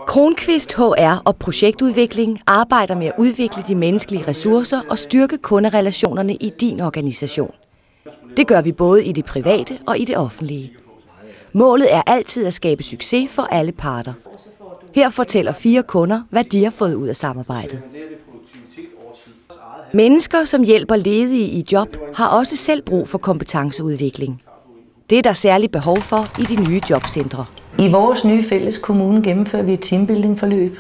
Kronqvist HR og projektudvikling arbejder med at udvikle de menneskelige ressourcer og styrke kunderelationerne i din organisation. Det gør vi både i det private og i det offentlige. Målet er altid at skabe succes for alle parter. Her fortæller 4 kunder, hvad de har fået ud af samarbejdet. Mennesker, som hjælper ledige i job, har også selv brug for kompetenceudvikling. Det er der særligt behov for i de nye jobcentre. I vores nye fælles kommune gennemfører vi et teambuilding-forløb.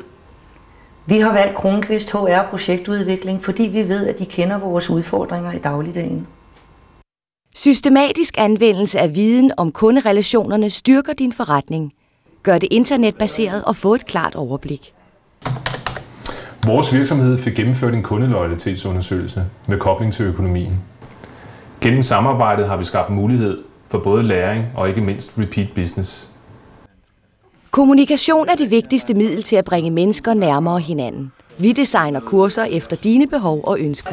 Vi har valgt Kronqvist HR projektudvikling, fordi vi ved, at de kender vores udfordringer i dagligdagen. Systematisk anvendelse af viden om kunderelationerne styrker din forretning. Gør det internetbaseret og få et klart overblik. Vores virksomhed fik gennemført en kundeloyalitetsundersøgelse med kobling til økonomien. Gennem samarbejdet har vi skabt mulighed for både læring og ikke mindst repeat business. Kommunikation er det vigtigste middel til at bringe mennesker nærmere hinanden. Vi designer kurser efter dine behov og ønsker.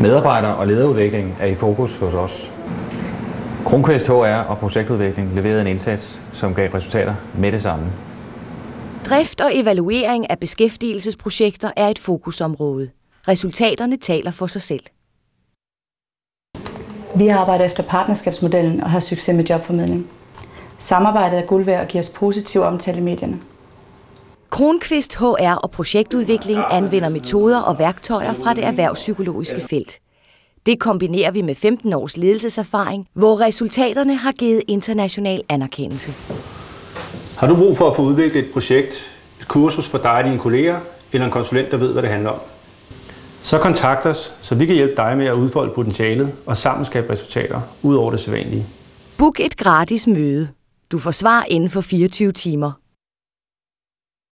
Medarbejder- og lederudvikling er i fokus hos os. Kronqvist HR og projektudvikling leverede en indsats, som gav resultater med det samme. Drift og evaluering af beskæftigelsesprojekter er et fokusområde. Resultaterne taler for sig selv. Vi arbejder efter partnerskabsmodellen og har succes med jobformidling. Samarbejdet er guld værd og giver os positiv omtale i medierne. Kronqvist HR og projektudvikling anvender metoder og værktøjer fra det erhvervspsykologiske felt. Det kombinerer vi med 15 års ledelseserfaring, hvor resultaterne har givet international anerkendelse. Har du brug for at få udviklet et projekt, et kursus for dig og dine kolleger, eller en konsulent, der ved, hvad det handler om? Så kontakt os, så vi kan hjælpe dig med at udfolde potentialet og sammen skabe resultater ud over det sædvanlige. Book et gratis møde. Du får svar inden for 24 timer.